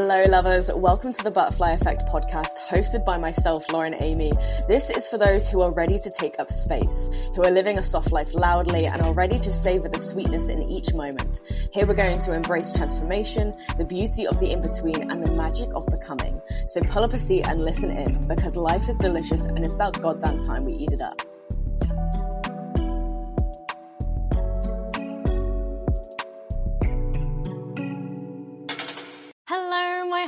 Hello lovers, welcome to the Butterfly Effect podcast hosted by myself, Lauren Amy. This is for those who are ready to take up space, who are living a soft life loudly and are ready to savor the sweetness in each moment. Here we're going to embrace transformation, the beauty of the in-between and the magic of becoming. So pull up a seat and listen in because life is delicious and it's about goddamn time we eat it up.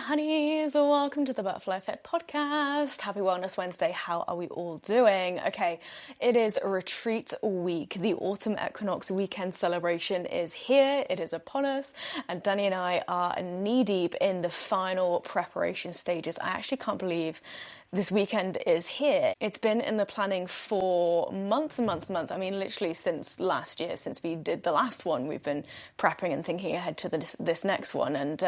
Honeys, welcome to the Butterfly Effect podcast. Happy Wellness Wednesday. How are we all doing? Okay, it is retreat week. The autumn equinox weekend celebration is here. It is upon us, and Danny and I are knee deep in the final preparation stages. I actually can't believe this weekend is here. It's been in the planning for months and months and months. I mean, literally since last year, since we did the last one, we've been prepping and thinking ahead to this next one. And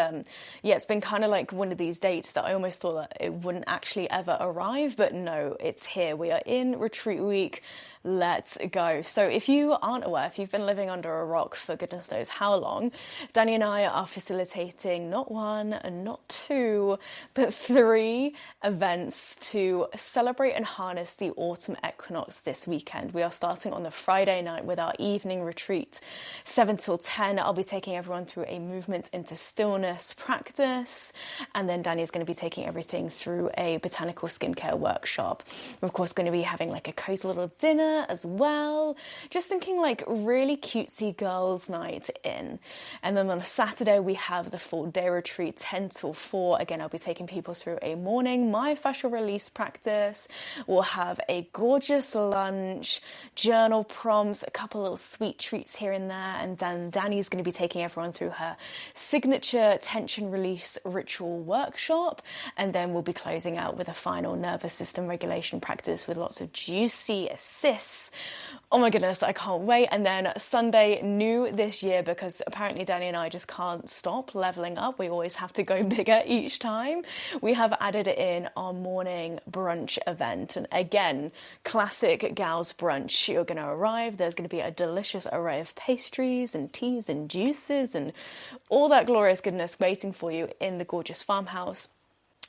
yeah, it's been kind of like one of these dates that I almost thought that it wouldn't actually ever arrive, but no, it's here. We are in retreat week. Let's go. So if you aren't aware, if you've been living under a rock for goodness knows how long, Danny and I are facilitating not one and not two, but 3 events to celebrate and harness the autumn equinox this weekend. We are starting on the Friday night with our evening retreat, 7 till 10. I'll be taking everyone through a movement into stillness practice. And then Danny is going to be taking everything through a botanical skincare workshop. We're of course going to be having like a cozy little dinner as well, just thinking like really cutesy girls night in. And then on a Saturday we have the full day retreat, 10 till 4. Again, I'll be taking people through a morning myofascial release practice. We'll have a gorgeous lunch, journal prompts, a couple little sweet treats here and there, and then Danny's going to be taking everyone through her signature tension release ritual workshop, and then we'll be closing out with a final nervous system regulation practice with lots of juicy assists. Oh my goodness, I can't wait. And then Sunday, new this year, because apparently Danny and I just can't stop leveling up. We always have to go bigger each time. We have added in our morning brunch event. And again, classic gals brunch. You're going to arrive. There's going to be a delicious array of pastries and teas and juices and all that glorious goodness waiting for you in the gorgeous farmhouse.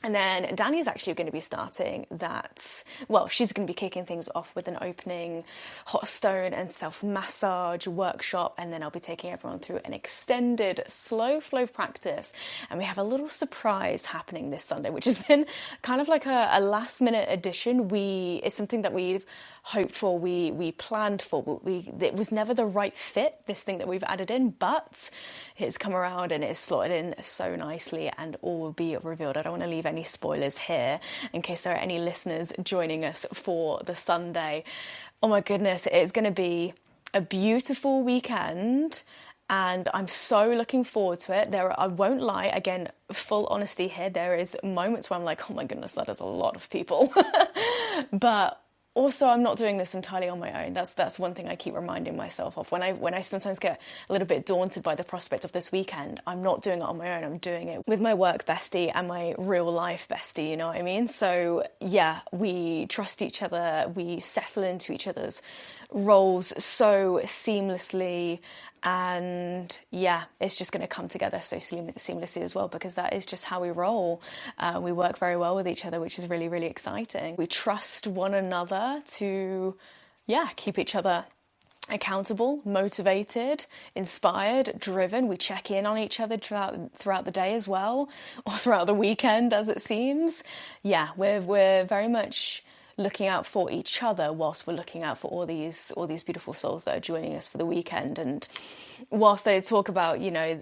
And then Danny's actually going to be starting that, well, she's going to be kicking things off with an opening hot stone and self-massage workshop. And then I'll be taking everyone through an extended slow flow practice. And we have a little surprise happening this Sunday, which has been kind of like a last minute addition. It's something that we've hoped for, we planned for, but it was never the right fit, this thing that we've added in, but it's come around and it's slotted in so nicely and all will be revealed. I don't want to leave any spoilers here in case there are any listeners joining us for the Sunday. Oh my goodness, it's going to be a beautiful weekend. And I'm so looking forward to it. I won't lie, again, full honesty here, there is moments where I'm like, oh my goodness, that is a lot of people. But also, I'm not doing this entirely on my own. That's one thing I keep reminding myself of. When I sometimes get a little bit daunted by the prospect of this weekend, I'm not doing it on my own. I'm doing it with my work bestie and my real life bestie, you know what I mean? So yeah, we trust each other. We settle into each other's roles so seamlessly. And yeah, it's just going to come together so seamlessly as well, because that is just how we roll. We work very well with each other, which is really, really exciting. We trust one another to, keep each other accountable, motivated, inspired, driven. We check in on each other throughout the day as well, or throughout the weekend, as it seems. Yeah, we're very much looking out for each other whilst we're looking out for all these beautiful souls that are joining us for the weekend. And whilst I talk about,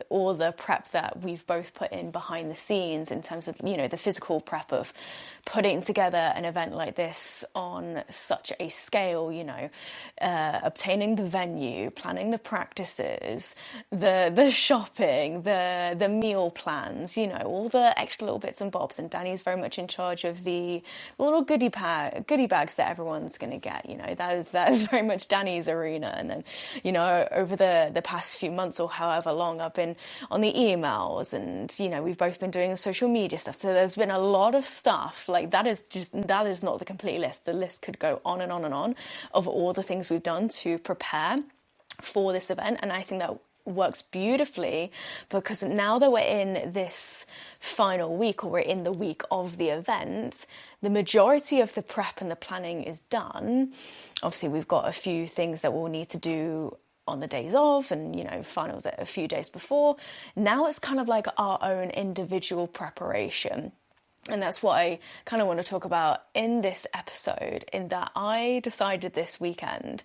all the prep that we've both put in behind the scenes in terms of, the physical prep of putting together an event like this on such a scale, obtaining the venue, planning the practices, the shopping, the meal plans, all the extra little bits and bobs. And Danny's very much in charge of the little goodie bags that everyone's going to get. That is very much Danny's arena. And then, over the past few months or however long, I've been on the emails and, we've both been doing social media stuff. So there's been a lot of stuff. Like that is not the complete list. The list could go on of all the things we've done to prepare for this event. And I think that works beautifully, because now that we're in this final week, or we're in the week of the event, the majority of the prep and the planning is done. Obviously, we've got a few things that we'll need to do on the days of, and finals a few days before. Now it's kind of like our own individual preparation. And that's what I kind of want to talk about in this episode, in that I decided this weekend,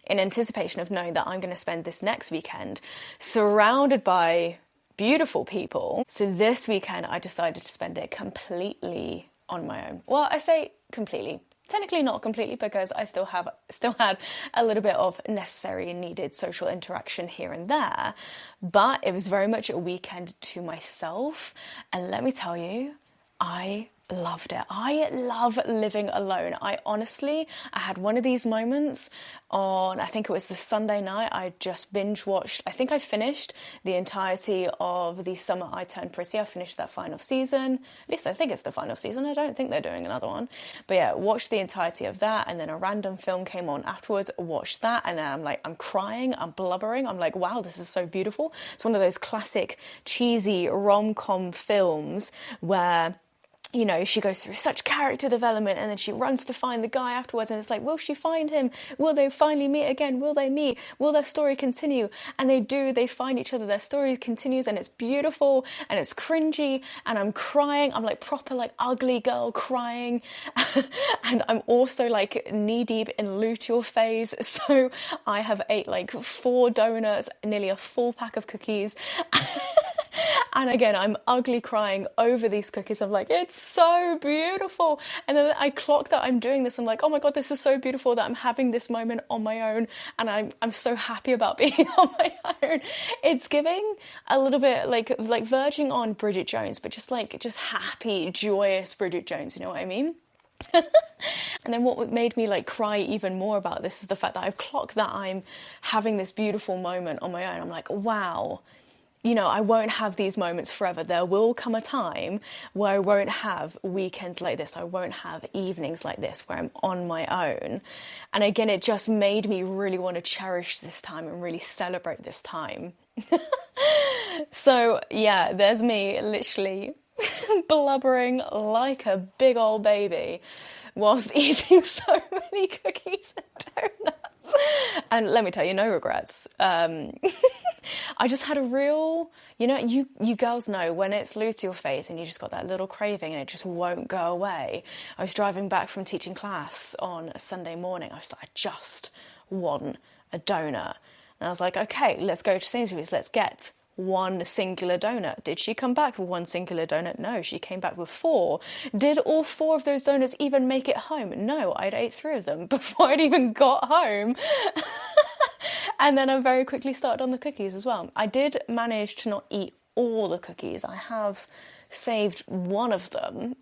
in anticipation of knowing that I'm going to spend this next weekend surrounded by beautiful people. So this weekend I decided to spend it completely on my own. Well, I say completely. Technically not completely, because I still had a little bit of necessary and needed social interaction here and there. But it was very much a weekend to myself. And let me tell you, I loved it. I love living alone. I had one of these moments on, I think it was the Sunday night. I just binge watched, I think I finished the entirety of The Summer I Turned Pretty. I finished that final season. At least I think it's the final season. I don't think they're doing another one. But yeah, watched the entirety of that, and then a random film came on afterwards, watched that, and then I'm crying, I'm blubbering. I'm like, wow, this is so beautiful. It's one of those classic cheesy rom-com films where she goes through such character development, and then she runs to find the guy afterwards, and it's like, will she find him? Will they finally meet again? Will they meet? Will their story continue? And they do. They find each other. Their story continues, and it's beautiful, and it's cringy, and I'm crying. I'm like proper ugly girl crying. And I'm also knee deep in luteal phase. So I have ate 4 donuts, nearly a full pack of cookies. And again, I'm ugly crying over these cookies. I'm like, it's so beautiful. And then I clock that I'm doing this. I'm like, oh my God, this is so beautiful that I'm having this moment on my own. And I'm so happy about being on my own. It's giving a little bit like verging on Bridget Jones, but just happy, joyous Bridget Jones. You know what I mean? And then what made me cry even more about this is the fact that I've clocked that I'm having this beautiful moment on my own. I'm like, wow. I won't have these moments forever. There will come a time where I won't have weekends like this. I won't have evenings like this where I'm on my own. And again, it just made me really want to cherish this time and really celebrate this time. So yeah, there's me literally blubbering like a big old baby whilst eating so many cookies and donuts. And let me tell you, no regrets. I just had a real, you girls know when it's luteal phase and you just got that little craving and it just won't go away. I was driving back from teaching class on a Sunday morning. I just want a donut. And I was like, okay, let's go to Sainsbury's. Let's get one singular donut. Did she come back with one singular donut? No, she came back with 4. Did all 4 of those donuts even make it home? No, I'd ate 3 of them before I'd even got home. And then I very quickly started on the cookies as well. I did manage to not eat all the cookies. I have saved one of them.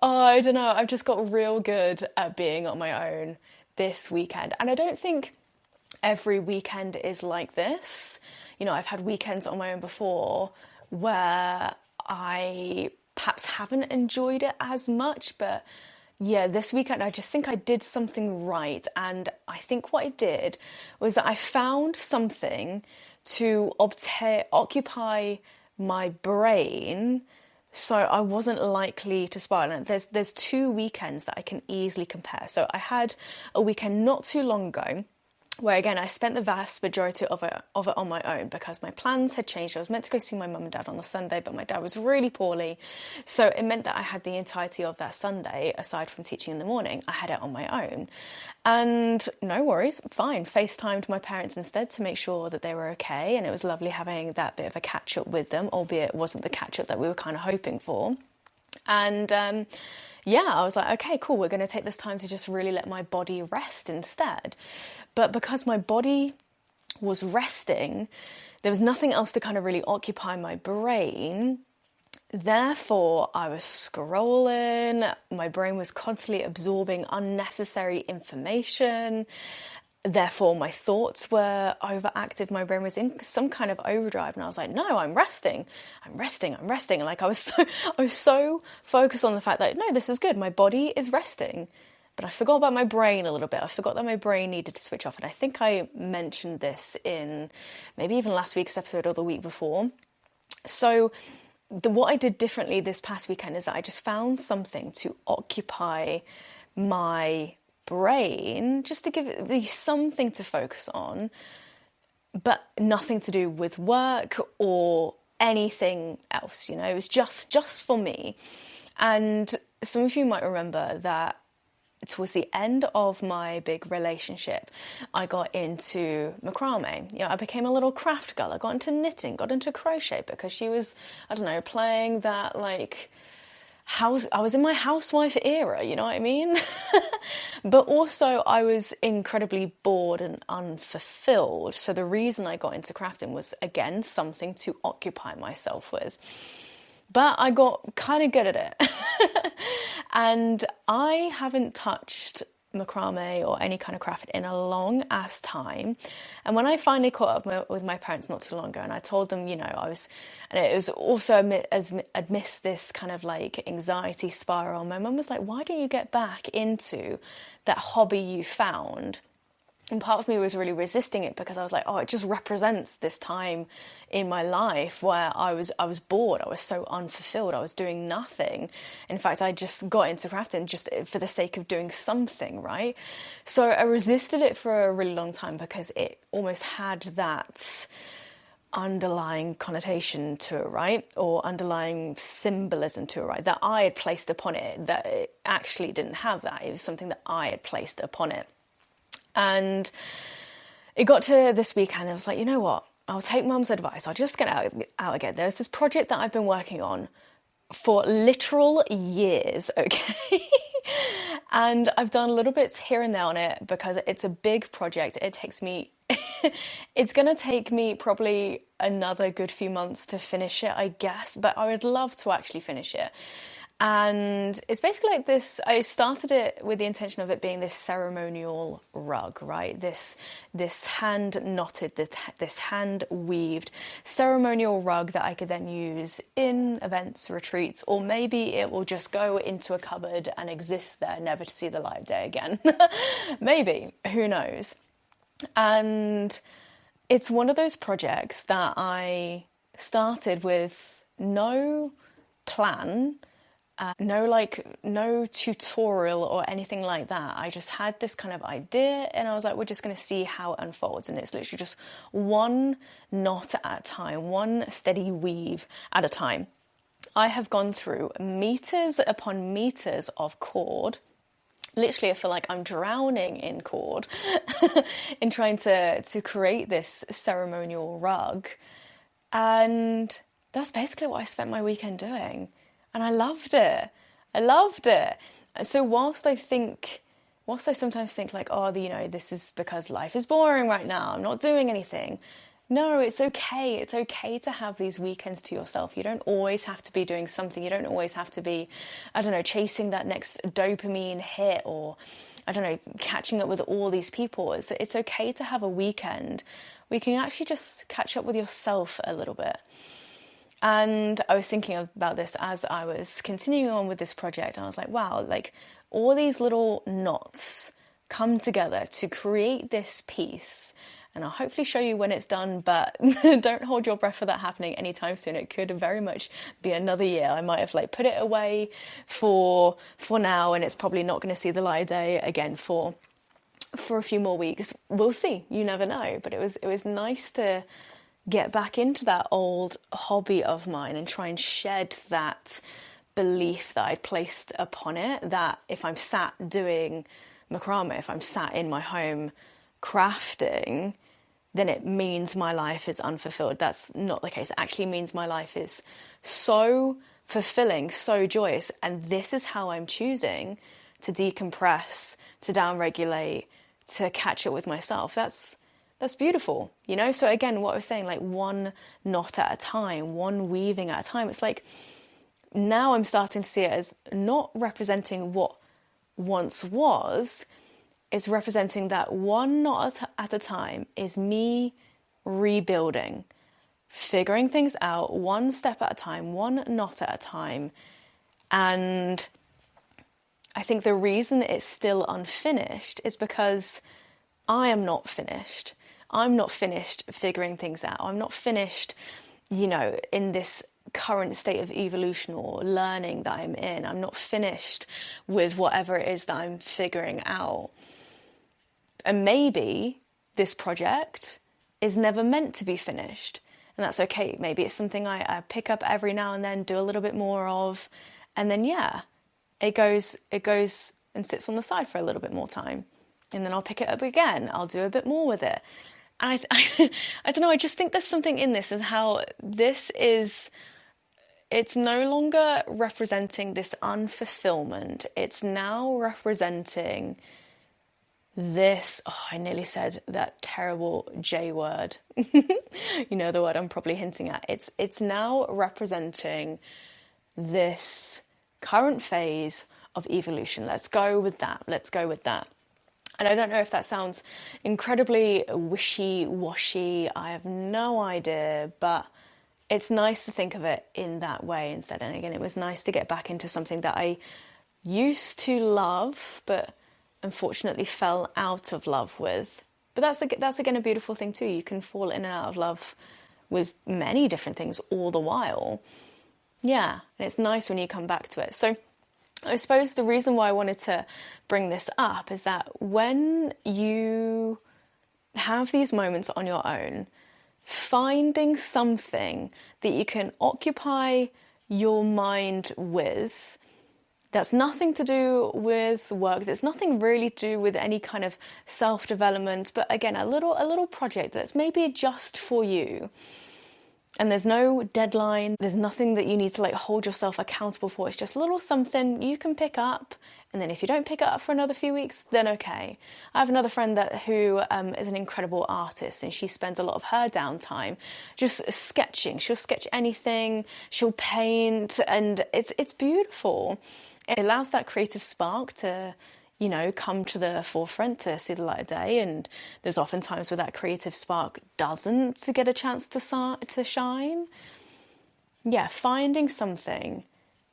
Oh, I don't know. I've just got real good at being on my own this weekend. And I don't think every weekend is like this. I've had weekends on my own before where I perhaps haven't enjoyed it as much, but yeah, this weekend I just think I did something right. And I think what I did was that I found something to occupy my brain so I wasn't likely to spiral. And there's 2 weekends that I can easily compare. So I had a weekend not too long ago where again I spent the vast majority of it on my own because my plans had changed. I was meant to go see my mum and dad on the Sunday, but my dad was really poorly, so it meant that I had the entirety of that Sunday, aside from teaching in the morning, I had it on my own. And no worries, fine, FaceTimed my parents instead to make sure that they were okay, and it was lovely having that bit of a catch up with them, albeit it wasn't the catch up that we were kind of hoping for. And yeah, I was like, okay, cool, we're going to take this time to just really let my body rest instead. But because my body was resting, there was nothing else to kind of really occupy my brain. Therefore, I was scrolling, my brain was constantly absorbing unnecessary information. Therefore, my thoughts were overactive. My brain was in some kind of overdrive, and I was like, "No, I'm resting. And I was so focused on the fact that no, this is good. My body is resting, but I forgot about my brain a little bit. I forgot that my brain needed to switch off. And I think I mentioned this in maybe even last week's episode or the week before. So what I did differently this past weekend is that I just found something to occupy my brain, just to give me something to focus on, but nothing to do with work or anything else. It was just for me. And some of you might remember that towards the end of my big relationship, I got into macrame. I became a little craft girl. I got into knitting, got into crochet because she was, I don't know, playing that like I was in my housewife era, you know what I mean? But also I was incredibly bored and unfulfilled. So the reason I got into crafting was, again, something to occupy myself with. But I got kind of good at it. And I haven't touched macrame or any kind of craft in a long ass time. And when I finally caught up with my parents not too long ago, and I told them, and it was also amidst this kind of like anxiety spiral, my mum was like, why don't you get back into that hobby you found? And part of me was really resisting it because I was like, oh, it just represents this time in my life where I was bored. I was so unfulfilled. I was doing nothing. In fact, I just got into crafting just for the sake of doing something, right? So I resisted it for a really long time because it almost had that underlying connotation to it, right? Or underlying symbolism to it, right? That I had placed upon it, that it actually didn't have that. It was something that I had placed upon it. And it got to this weekend, I was like, you know what? I'll take mum's advice. I'll just get out again. There's this project that I've been working on for literal years, okay? And I've done little bits here and there on it because it's a big project. It takes me, it's going to take me probably another good few months to finish it, I guess. But I would love to actually finish it. And it's basically like this. I started it with the intention of it being this ceremonial rug, right? This hand knotted, this hand weaved ceremonial rug that I could then use in events, retreats, or maybe it will just go into a cupboard and exist there, never to see the light of day again. Maybe, who knows? And it's one of those projects that I started with no plan. No tutorial or anything like that. I just had this kind of idea and I was like, we're just going to see how it unfolds. And it's literally just one knot at a time, one steady weave at a time. I have gone through meters upon meters of cord. Literally, I feel like I'm drowning in cord in trying to create this ceremonial rug. And that's basically what I spent my weekend doing. And I loved it. So whilst I sometimes think like, oh, this is because life is boring right now, I'm not doing anything. No, it's okay. It's okay to have these weekends to yourself. You don't always have to be doing something. You don't always have to be, I don't know, chasing that next dopamine hit or, I don't know, catching up with all these people. It's okay to have a weekend where you can actually just catch up with yourself a little bit. And I was thinking about this as I was continuing on with this project. I was like, wow, like all these little knots come together to create this piece. And I'll hopefully show you when it's done, but don't hold your breath for that happening anytime soon. It could very much be another year. I might have like put it away for now, and it's probably not going to see the light of day again for a few more weeks. We'll see. You never know. But it was nice to get back into that old hobby of mine and try and shed that belief that I'd placed upon it, that if I'm sat doing macrame, if I'm sat in my home crafting, then it means my life is unfulfilled. That's not the case. It actually means my life is so fulfilling, so joyous, and this is how I'm choosing to decompress, to downregulate, to catch up with myself. That's beautiful, So again, what I was saying, like one knot at a time, one weaving at a time. It's like now I'm starting to see it as not representing what once was. It's representing that one knot at a time is me rebuilding, figuring things out one step at a time, one knot at a time. And I think the reason it's still unfinished is because I am not finished. I'm not finished figuring things out. I'm not finished, in this current state of evolution or learning that I'm in. I'm not finished with whatever it is that I'm figuring out. And maybe this project is never meant to be finished. And that's okay. Maybe it's something I pick up every now and then, do a little bit more of, and then, it goes and sits on the side for a little bit more time. And then I'll pick it up again. I'll do a bit more with it. And I don't know, I just think there's something in this, as how it's no longer representing this unfulfillment. It's now representing this, I nearly said that terrible J word. The word I'm probably hinting at. It's now representing this current phase of evolution. Let's go with that. And I don't know if that sounds incredibly wishy-washy. I have no idea, but it's nice to think of it in that way instead. And again, it was nice to get back into something that I used to love, but unfortunately fell out of love with. But that's again a beautiful thing too. You can fall in and out of love with many different things all the while. Yeah, and it's nice when you come back to it. So I suppose the reason why I wanted to bring this up is that when you have these moments on your own, finding something that you can occupy your mind with, that's nothing to do with work, that's nothing really to do with any kind of self-development, but again, a little project that's maybe just for you. And there's no deadline, there's nothing that you need to hold yourself accountable for. It's just a little something you can pick up. And then if you don't pick it up for another few weeks, then okay. I have another friend who is an incredible artist, and she spends a lot of her downtime just sketching. She'll sketch anything, she'll paint, and it's beautiful. It allows that creative spark to come to the forefront, to see the light of day. And there's often times where that creative spark doesn't get a chance to shine. Yeah, finding something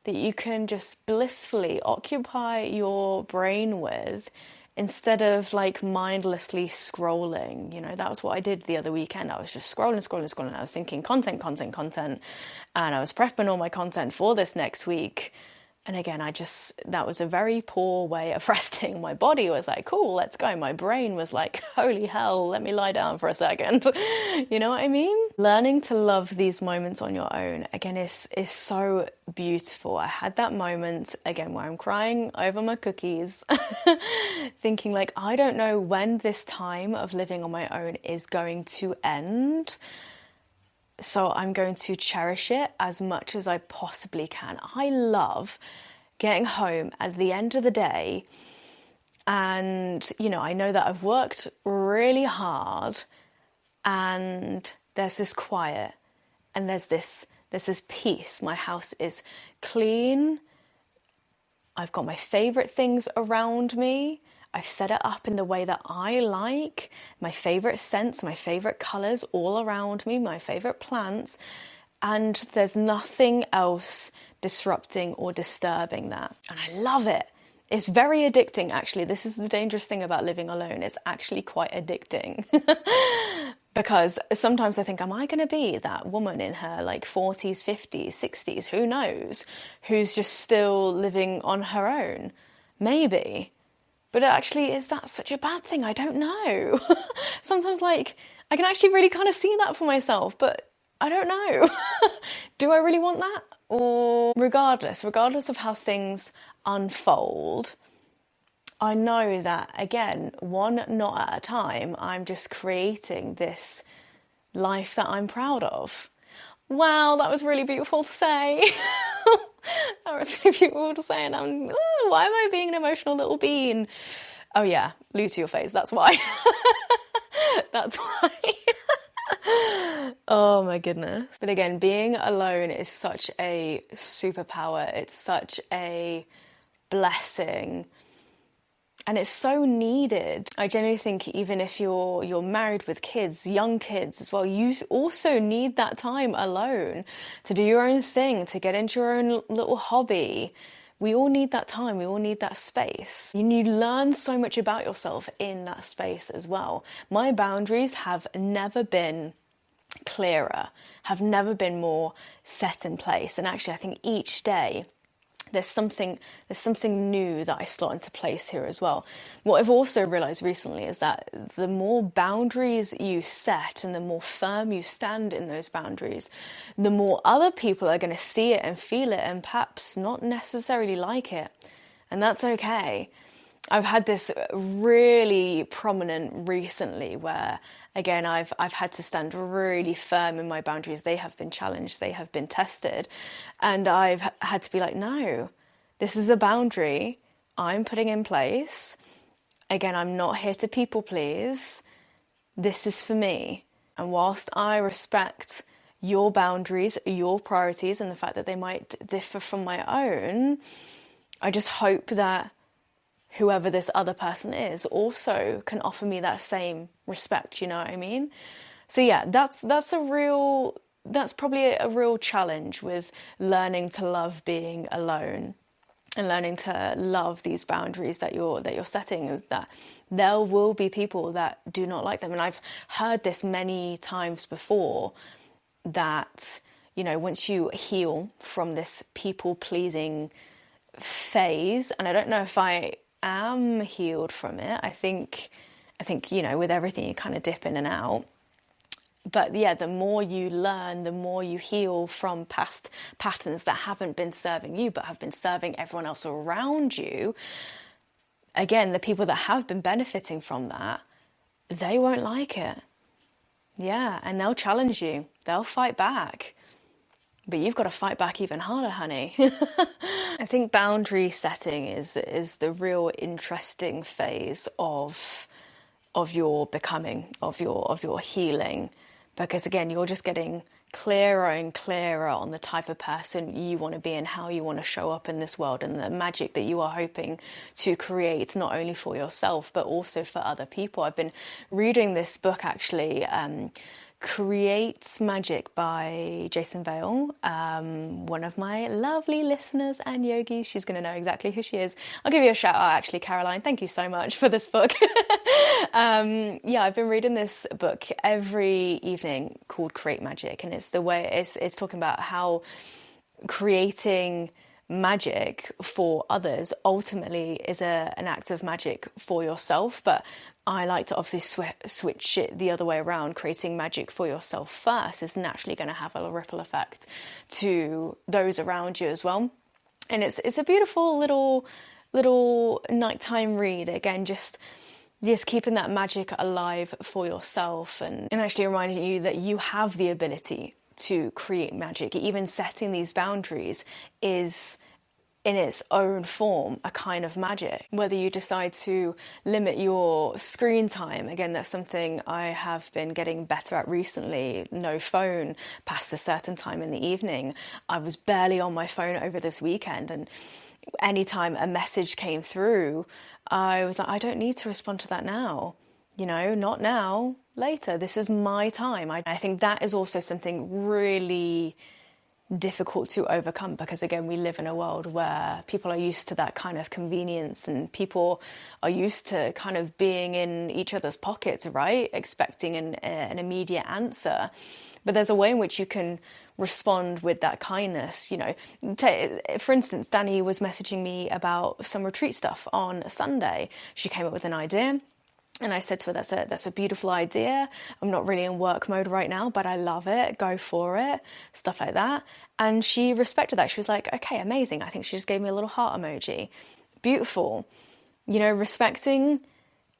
that you can just blissfully occupy your brain with instead of mindlessly scrolling. That was what I did the other weekend. I was just scrolling. I was thinking content. And I was prepping all my content for this next week. And again, that was a very poor way of resting. My body was like, cool, let's go. My brain was like, holy hell, let me lie down for a second. You know what I mean? Learning to love these moments on your own, again, is so beautiful. I had that moment, again, where I'm crying over my cookies, thinking I don't know when this time of living on my own is going to end. So I'm going to cherish it as much as I possibly can. I love getting home at the end of the day and, I know that I've worked really hard and there's this quiet and there's this peace. My house is clean. I've got my favourite things around me. I've set it up in the way that I like, my favourite scents, my favourite colours all around me, my favourite plants, and there's nothing else disrupting or disturbing that. And I love it. It's very addicting, actually. This is the dangerous thing about living alone. It's actually quite addicting. Because sometimes I think, am I going to be that woman in her 40s, 50s, 60s, who knows, who's just still living on her own? Maybe. But actually, is that such a bad thing? I don't know. Sometimes, I can actually really kind of see that for myself, but I don't know. Do I really want that? Or regardless of how things unfold, I know that, again, one knot at a time, I'm just creating this life that I'm proud of. Wow, that was really beautiful to say. That was really beautiful to say, and why am I being an emotional little bean? Oh yeah, blue to your face, that's why. That's why. Oh my goodness. But again, being alone is such a superpower. It's such a blessing. And it's so needed. I genuinely think even if you're married with kids, young kids as well, you also need that time alone to do your own thing, to get into your own little hobby, we all need that time. We all need that space. You learn so much about yourself in that space as well. My boundaries have never been clearer, have never been more set in place. And actually, I think each day there's something new that I slot into place here as well. What I've also realized recently is that the more boundaries you set and the more firm you stand in those boundaries, the more other people are going to see it and feel it and perhaps not necessarily like it. And that's okay. I've had this really prominent recently where, again, I've had to stand really firm in my boundaries. They have been challenged, they have been tested, and I've had to be like, no, this is a boundary I'm putting in place. Again, I'm not here to people please. This is for me. And whilst I respect your boundaries, your priorities, and the fact that they might differ from my own, I just hope that whoever this other person is also can offer me that same respect, you know what I mean? So yeah, that's probably a real challenge with learning to love being alone and learning to love these boundaries that you're setting, is that there will be people that do not like them. And I've heard this many times before, that, you know, once you heal from this people pleasing phase, and I don't know if I am healed from it. I think, you know, with everything you kind of dip in and out. But yeah, the more you learn, the more you heal from past patterns that haven't been serving you, but have been serving everyone else around you. Again, the people that have been benefiting from that, they won't like it. Yeah, and they'll challenge you. They'll fight back. But you've got to fight back even harder, honey. I think boundary setting is the real interesting phase of your becoming, of your healing, because again, you're just getting clearer and clearer on the type of person you want to be and how you want to show up in this world, and the magic that you are hoping to create, not only for yourself but also for other people. I've been reading this book actually, Create Magic by Jason Vale, one of my lovely listeners and yogis. She's going to know exactly who she is. I'll give you a shout out actually, Caroline. Thank you so much for this book. Yeah, I've been reading this book every evening called Create Magic, and it's talking about how creating magic for others ultimately is an act of magic for yourself. But I like to obviously switch it the other way around. Creating magic for yourself first is naturally going to have a ripple effect to those around you as well. And it's a beautiful little nighttime read. Again, just keeping that magic alive for yourself, and actually reminding you that you have the ability to create magic. Even setting these boundaries is, in its own form, a kind of magic. Whether you decide to limit your screen time, again, that's something I have been getting better at recently. No phone past a certain time in the evening. I was barely on my phone over this weekend, and anytime a message came through, I was like, I don't need to respond to that now. You know, not now, later. This is my time. I think that is also something really difficult to overcome, because again, we live in a world where people are used to that kind of convenience, and people are used to kind of being in each other's pockets, right? Expecting an immediate answer. But there's a way in which you can respond with that kindness. You know, for instance, Danny was messaging me about some retreat stuff on Sunday. She came up with an idea. And I said to her, that's a beautiful idea. I'm not really in work mode right now, but I love it. Go for it. Stuff like that. And she respected that. She was like, okay, amazing. I think she just gave me a little heart emoji. Beautiful. You know, respecting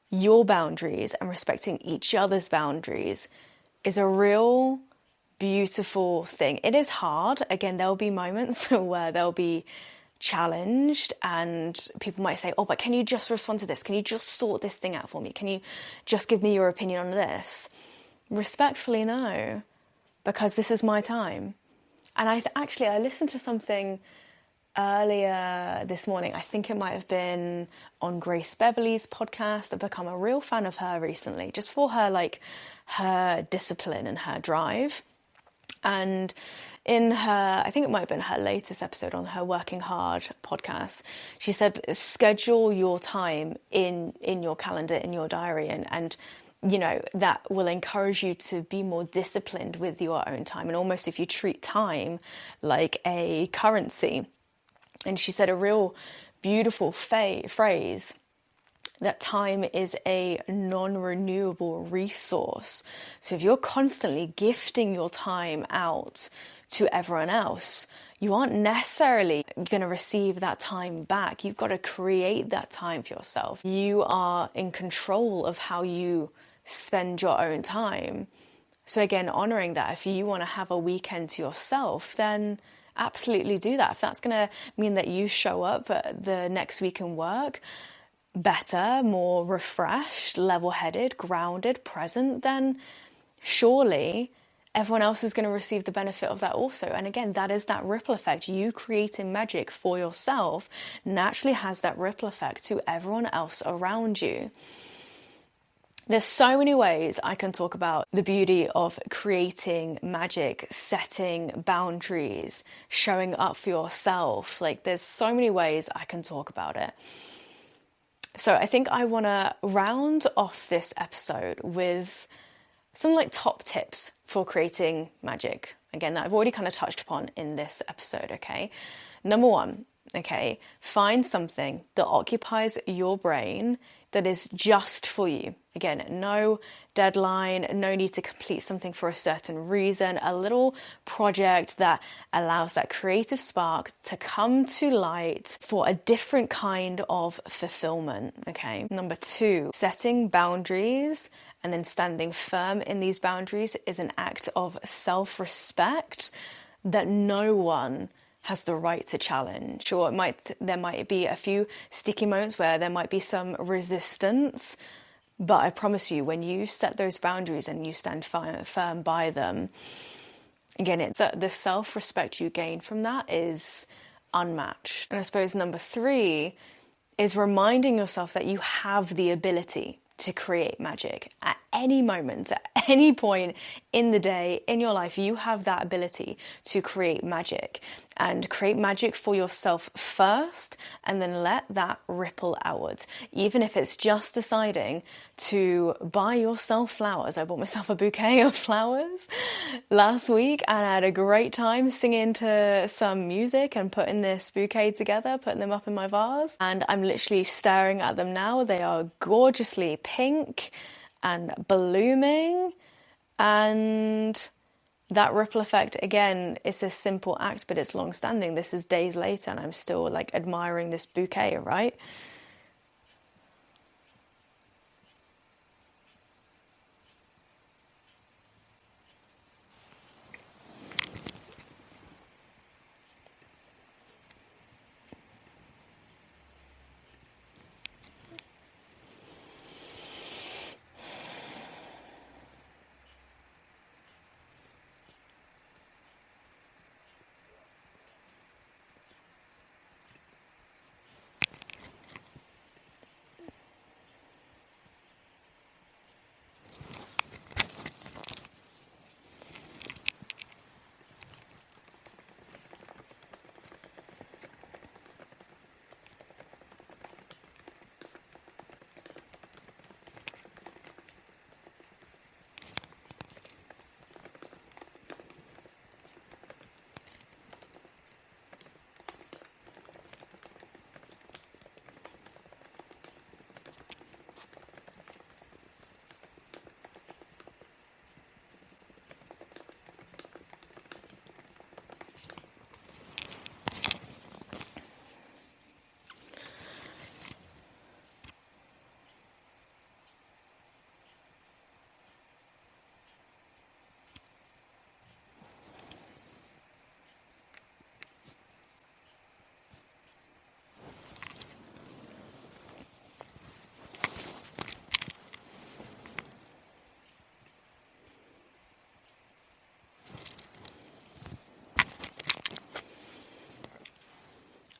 your boundaries and respecting each other's boundaries is a real beautiful thing. It is hard. Again, there'll be moments where there'll be challenged, and people might say, oh, but can you just respond to this? Can you just sort this thing out for me? Can you just give me your opinion on this? Respectfully, no, because this is my time. And I listened to something earlier this morning. I think it might have been on Grace Beverly's podcast. I've become a real fan of her recently, just for her discipline and her drive. And in her, I think it might have been her latest episode on her Working Hard podcast, she said, schedule your time in your calendar, in your diary, and you know, that will encourage you to be more disciplined with your own time. And almost if you treat time like a currency. And she said a real beautiful phrase, that time is a non-renewable resource. So if you're constantly gifting your time out to everyone else, you aren't necessarily going to receive that time back. You've got to create that time for yourself. You are in control of how you spend your own time. So again, honoring that. If you want to have a weekend to yourself, then absolutely do that. If that's going to mean that you show up the next week in work better, more refreshed, level-headed, grounded, present, then surely everyone else is going to receive the benefit of that also. And again, that is that ripple effect. You creating magic for yourself naturally has that ripple effect to everyone else around you. There's so many ways I can talk about the beauty of creating magic, setting boundaries, showing up for yourself. Like, there's so many ways I can talk about it. So I think I want to round off this episode with some like top tips for creating magic. Again, that I've already kind of touched upon in this episode, okay? Number one, okay, find something that occupies your brain that is just for you. Again, no deadline, no need to complete something for a certain reason, a little project that allows that creative spark to come to light for a different kind of fulfillment, okay? Number two, setting boundaries and then standing firm in these boundaries is an act of self-respect that no one has the right to challenge. Sure, there might be a few sticky moments where there might be some resistance, but I promise you, when you set those boundaries and you stand firm by them, again, it's the self-respect you gain from that is unmatched. And I suppose number three is reminding yourself that you have the ability to create magic at any moment, at any point in the day, in your life. You have that ability to create magic, and create magic for yourself first, and then let that ripple outwards. Even if it's just deciding to buy yourself flowers. I bought myself a bouquet of flowers last week and I had a great time singing to some music and putting this bouquet together, putting them up in my vase. And I'm literally staring at them now. They are gorgeously pink and blooming, and that ripple effect, again, it's a simple act, but it's long standing. This is days later and I'm still like admiring this bouquet, right?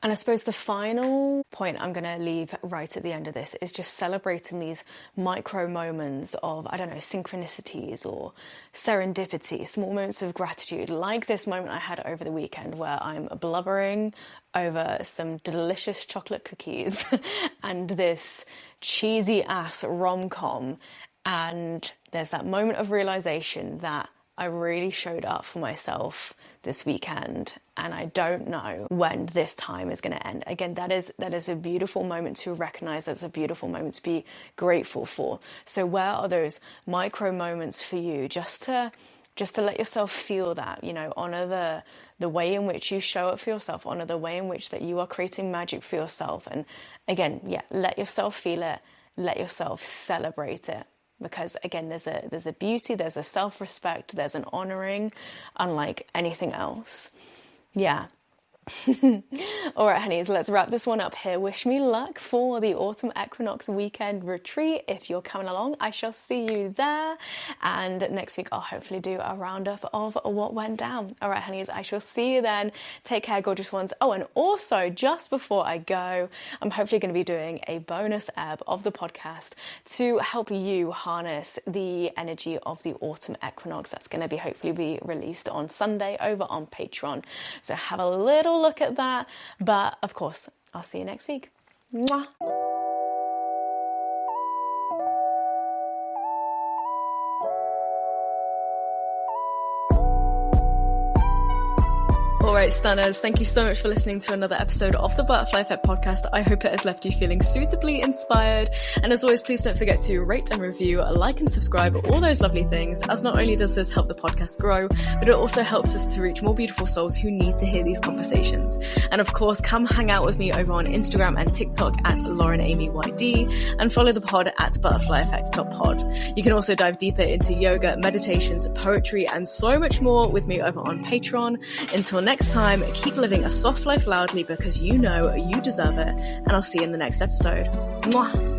And I suppose the final point I'm going to leave right at the end of this is just celebrating these micro moments of, I don't know, synchronicities or serendipity, small moments of gratitude, like this moment I had over the weekend where I'm blubbering over some delicious chocolate cookies and this cheesy ass rom-com. And there's that moment of realization that I really showed up for myself this weekend, and I don't know when this time is going to end. Again, that is a beautiful moment to recognize. That's a beautiful moment to be grateful for. So where are those micro moments for you, just to let yourself feel that, you know, honor the way in which you show up for yourself, honor the way in which that you are creating magic for yourself. And again, let yourself feel it, let yourself celebrate it. Because again, there's a beauty, there's a self-respect, there's an honoring, unlike anything else. Yeah. All right, honeys, let's wrap this one up here. Wish me luck for the autumn equinox weekend retreat. If you're coming along, I shall see you there. And next week, I'll hopefully do a roundup of what went down. All right, honeys, I shall see you then. Take care, gorgeous ones. Oh, and also, just before I go, I'm hopefully going to be doing a bonus ebb of the podcast to help you harness the energy of the autumn equinox. That's going to be hopefully be released on Sunday over on Patreon. So have a little look at that, but of course I'll see you next week. Mwah. All right, stunners, thank you so much for listening to another episode of the Butterfly Effect podcast. I hope it has left you feeling suitably inspired. And as always, please don't forget to rate and review, like and subscribe, all those lovely things, as not only does this help the podcast grow, but it also helps us to reach more beautiful souls who need to hear these conversations. And of course, come hang out with me over on Instagram and TikTok at LaurenAmyYD, and follow the pod at butterflyeffect.pod. You can also dive deeper into yoga, meditations, poetry, and so much more with me over on Patreon. Until next time, keep living a soft life loudly because you know you deserve it, and I'll see you in the next episode. Mwah!